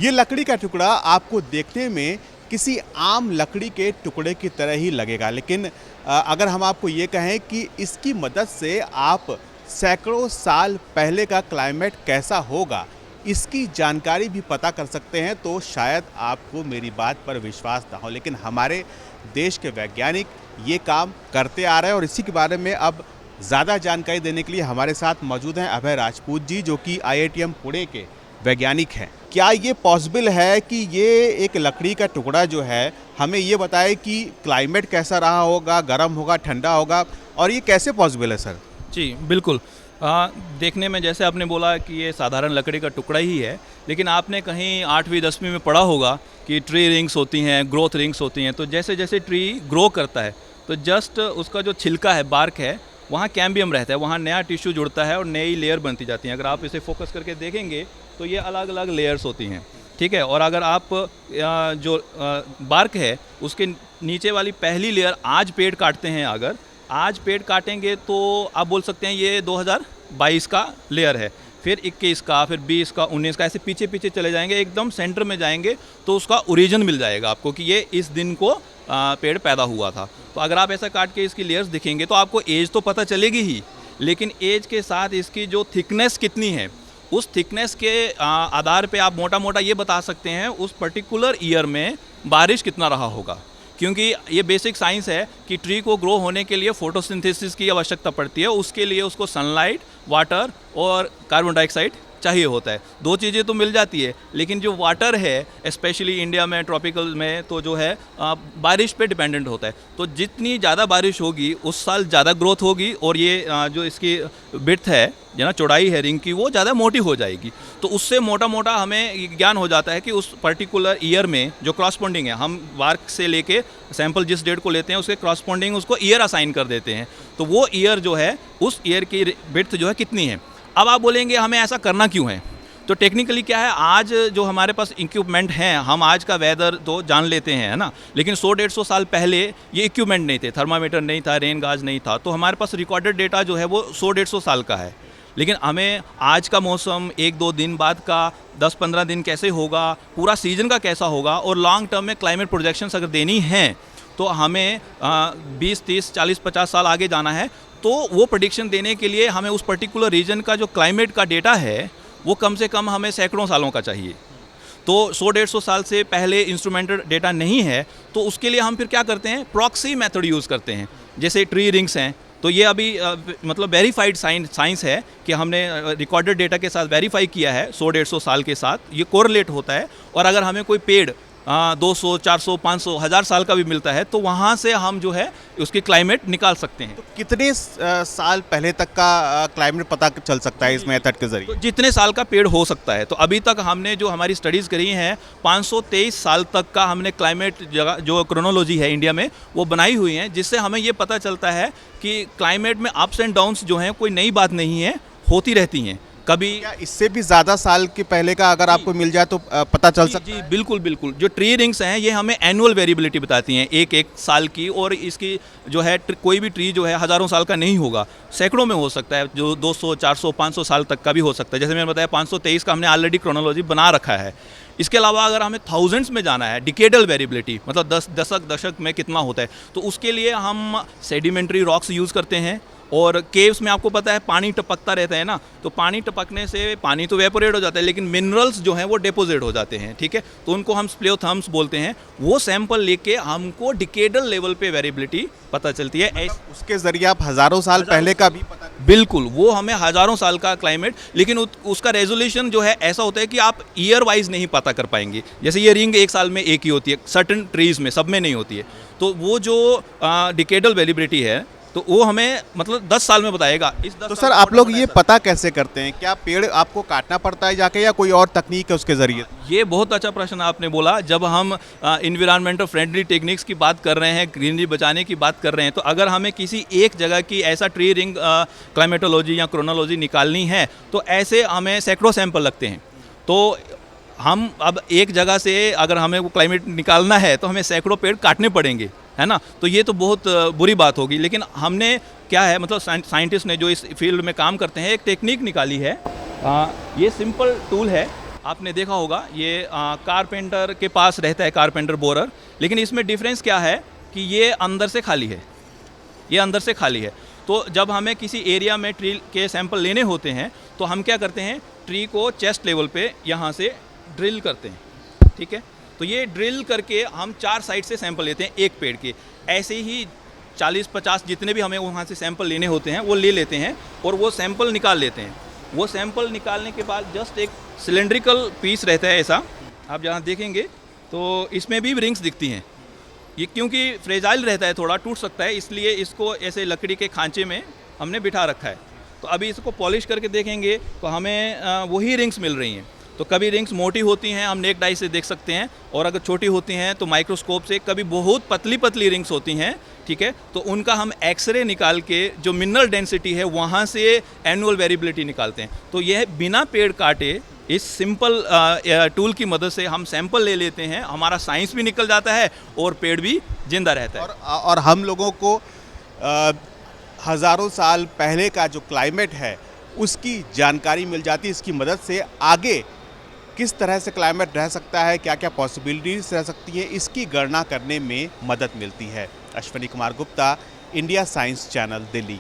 ये लकड़ी का टुकड़ा आपको देखने में किसी आम लकड़ी के टुकड़े की तरह ही लगेगा, लेकिन अगर हम आपको ये कहें कि इसकी मदद से आप सैकड़ों साल पहले का क्लाइमेट कैसा होगा, इसकी जानकारी भी पता कर सकते हैं, तो शायद आपको मेरी बात पर विश्वास ना हो। लेकिन हमारे देश के वैज्ञानिक ये काम करते आ रहे हैं और इसी के बारे में अब ज़्यादा जानकारी देने के लिए हमारे साथ मौजूद हैं अभय राजपूत जी, जो कि IITM पुणे के वैज्ञानिक हैं। क्या ये पॉसिबल है कि ये एक लकड़ी का टुकड़ा जो है हमें ये बताए कि क्लाइमेट कैसा रहा होगा, गर्म होगा, ठंडा होगा, और ये कैसे पॉसिबल है सर? जी बिल्कुल। देखने में जैसे आपने बोला कि ये साधारण लकड़ी का टुकड़ा ही है, लेकिन आपने कहीं 8वीं 10वीं में पढ़ा होगा कि ट्री रिंग्स होती हैं, ग्रोथ रिंग्स होती हैं। तो जैसे जैसे ट्री ग्रो करता है तो जस्ट उसका जो छिलका है, बार्क है, वहाँ कैम्बियम रहता है, वहाँ नया टिश्यू जुड़ता है और नई लेयर बनती जाती हैं। अगर आप इसे फोकस करके देखेंगे तो ये अलग अलग लेयर्स होती हैं, ठीक है। और अगर आप जो बार्क है उसके नीचे वाली पहली लेयर आज पेड़ काटते हैं, अगर आज पेड़ काटेंगे तो आप बोल सकते हैं ये 2022 का लेयर है, फिर 21 का, फिर 20 का, 19 का, ऐसे पीछे पीछे चले जाएंगे, एकदम सेंटर में जाएंगे तो उसका ओरिजिन मिल जाएगा आपको कि ये इस दिन को पेड़ पैदा हुआ था। तो अगर आप ऐसा काट के इसकी लेयर्स दिखेंगे तो आपको एज तो पता चलेगी ही, लेकिन एज के साथ इसकी जो थिकनेस कितनी है, उस थिकनेस के आधार पे आप मोटा मोटा ये बता सकते हैं उस पर्टिकुलर ईयर में बारिश कितना रहा होगा। क्योंकि ये बेसिक साइंस है कि ट्री को ग्रो होने के लिए फोटोसिंथेसिस की आवश्यकता पड़ती है, उसके लिए उसको सनलाइट, वाटर और कार्बन डाइऑक्साइड चाहिए होता है। दो चीज़ें तो मिल जाती है, लेकिन जो वाटर है स्पेशली इंडिया में ट्रॉपिकल में तो जो है बारिश पे डिपेंडेंट होता है। तो जितनी ज़्यादा बारिश होगी उस साल ज़्यादा ग्रोथ होगी और ये जो इसकी विड्थ है ना, चौड़ाई है रिंग की, वो ज़्यादा मोटी हो जाएगी। तो उससे मोटा मोटा हमें ज्ञान हो जाता है कि उस पर्टिकुलर ईयर में जो क्रॉसपॉन्डिंग है, हम बार्क से लेके सैंपल जिस डेट को लेते हैं उसके क्रॉसपॉन्डिंग उसको ईयर असाइन कर देते हैं, तो वो ईयर जो है उस ईयर की विड्थ जो है कितनी है। अब आप बोलेंगे हमें ऐसा करना क्यों है, तो टेक्निकली क्या है, आज जो हमारे पास इक्विपमेंट हैं, हम आज का वेदर तो जान लेते हैं, है ना, लेकिन 100-150 साल पहले ये इक्विपमेंट नहीं थे, थर्मामीटर नहीं था, रेन गाज नहीं था, तो हमारे पास रिकॉर्डेड डेटा जो है वो 100-150 साल का है। लेकिन हमें आज का मौसम 1-2 दिन बाद का, 10-15 दिन कैसे होगा, पूरा सीजन का कैसा होगा, और लॉन्ग टर्म में क्लाइमेट प्रोजेक्शंस अगर देनी हैं तो हमें 20, 30, 40, 50 साल आगे जाना है। तो वो प्रेडिक्शन देने के लिए हमें उस पर्टिकुलर रीजन का जो क्लाइमेट का डेटा है वो कम से कम हमें सैकड़ों सालों का चाहिए। तो 100-150 साल से पहले इंस्ट्रूमेंटेड डेटा नहीं है, तो उसके लिए हम फिर क्या करते हैं, प्रॉक्सी मेथड यूज़ करते हैं। जैसे ट्री रिंग्स हैं, तो ये अभी मतलब वेरीफाइड साइंस है कि हमने रिकॉर्डेड डेटा के साथ वेरीफाई किया है 100-150 साल के साथ, ये कोरिलेट होता है। और अगर हमें कोई पेड़ 200, 400, 500, 1000 साल का भी मिलता है तो वहाँ से हम जो है उसकी क्लाइमेट निकाल सकते हैं। तो कितने साल पहले तक का क्लाइमेट पता चल सकता है इस मेथड के जरिए? तो जितने साल का पेड़ हो सकता है। तो अभी तक हमने जो हमारी स्टडीज़ करी हैं 523 साल तक का हमने क्लाइमेट जगह जो क्रोनोलॉजी है इंडिया में वो बनाई हुई है, जिससे हमें ये पता चलता है कि क्लाइमेट में अप्स एंड डाउन्स जो हैं कोई नई बात नहीं है, होती रहती हैं। कभी क्या इससे भी ज़्यादा साल के पहले का अगर आपको मिल जाए तो पता चल सकता है? जी बिल्कुल बिल्कुल। जो ट्री रिंग्स हैं ये हमें एनुअल वेरिएबिलिटी बताती हैं एक साल की, और इसकी जो है कोई भी ट्री जो है हज़ारों साल का नहीं होगा, सैकड़ों में हो सकता है, जो 200, 400, 500 साल तक का भी हो सकता है। जैसे मैंने बताया 523 का हमने ऑलरेडी क्रोनोलॉजी बना रखा है। इसके अलावा अगर हमें थाउजेंड्स में जाना है, डिकेडल वेरिएबिलिटी मतलब 10 दशक में कितना होता है, तो उसके लिए हम सेडिमेंट्री रॉक्स यूज़ करते हैं। और केव्स में आपको पता है पानी टपकता रहता है ना, तो पानी टपकने से पानी तो वेपोरेट हो जाता है, लेकिन मिनरल्स जो हैं वो डिपोजिट हो जाते हैं, ठीक है। तो उनको हम स्प्लेओथर्म्स बोलते हैं। वो सैंपल लेके हमको डिकेडल लेवल पे वेरिएबिलिटी पता चलती है। मतलब उसके जरिए आप हज़ारों साल पहले का भी पता? बिल्कुल, वो हमें हज़ारों साल का क्लाइमेट, लेकिन उसका रेजोल्यूशन जो है ऐसा होता है कि आप ईयर वाइज नहीं पता कर पाएंगे। जैसे ये रिंग एक साल में एक ही होती है, सर्टन ट्रीज़ में, सब में नहीं होती है। तो वो जो डिकेडल वेरिएबिलिटी है तो वो हमें मतलब 10 साल में बताएगा। इस 10 तो साल सर आप लोग ये पता कैसे करते हैं? क्या पेड़ आपको काटना पड़ता है जाके, या कोई और तकनीक है उसके ज़रिए? ये बहुत अच्छा प्रश्न आपने बोला। जब हम इन्वायरमेंटल फ्रेंडली टेक्निक्स की बात कर रहे हैं, ग्रीनरी बचाने की बात कर रहे हैं, तो अगर हमें किसी एक जगह की ऐसा ट्री रिंग क्लाइमेटोलॉजी या क्रोनोलॉजी निकालनी है तो ऐसे हमें सैकड़ों सैंपल लगते हैं। तो हम अब एक जगह से अगर हमें वो क्लाइमेट निकालना है तो हमें सैकड़ों पेड़ काटने पड़ेंगे, है ना। तो ये तो बहुत बुरी बात होगी। लेकिन हमने क्या है, मतलब साइंटिस्ट ने जो इस फील्ड में काम करते हैं एक टेक्निक निकाली है। ये सिंपल टूल है, आपने देखा होगा ये कारपेंटर के पास रहता है, कारपेंटर बोरर, लेकिन इसमें डिफरेंस क्या है कि ये अंदर से खाली है, ये अंदर से खाली है। तो जब हमें किसी एरिया में ट्री के सैंपल लेने होते हैं तो हम क्या करते हैं, ट्री को चेस्ट लेवल पे यहाँ से ड्रिल करते हैं, ठीक है। तो ये ड्रिल करके हम 4 साइड से सैंपल लेते हैं एक पेड़ के। ऐसे ही 40-50 जितने भी हमें वहाँ से सैंपल लेने होते हैं वो ले लेते हैं और वो सैंपल निकाल लेते हैं। वो सैंपल निकालने के बाद जस्ट एक सिलेंड्रिकल पीस रहता है ऐसा, आप जहाँ देखेंगे तो इसमें भी रिंग्स दिखती हैं। ये क्योंकि फ्रेजाइल रहता है, थोड़ा टूट सकता है, इसलिए इसको ऐसे लकड़ी के खांचे में हमने बिठा रखा है। तो अभी इसको पॉलिश करके देखेंगे तो हमें वही रिंग्स मिल रही हैं। तो कभी रिंग्स मोटी होती हैं, हम नेक डाई से देख सकते हैं, और अगर छोटी होती हैं तो माइक्रोस्कोप से। कभी बहुत पतली पतली रिंग्स होती हैं, ठीक है, तो उनका हम एक्सरे निकाल के जो मिनरल डेंसिटी है वहाँ से एनुअल वेरिएबिलिटी निकालते हैं। तो यह बिना पेड़ काटे इस सिंपल टूल की मदद से हम सैंपल ले लेते हैं, हमारा साइंस भी निकल जाता है और पेड़ भी जिंदा रहता है। और हम लोगों को हज़ारों साल पहले का जो क्लाइमेट है उसकी जानकारी मिल जाती है। इसकी मदद से आगे किस तरह से क्लाइमेट रह सकता है, क्या क्या पॉसिबिलिटीज रह सकती हैं, इसकी गणना करने में मदद मिलती है। Ashwini Kumar Gupta, India science channel, Delhi.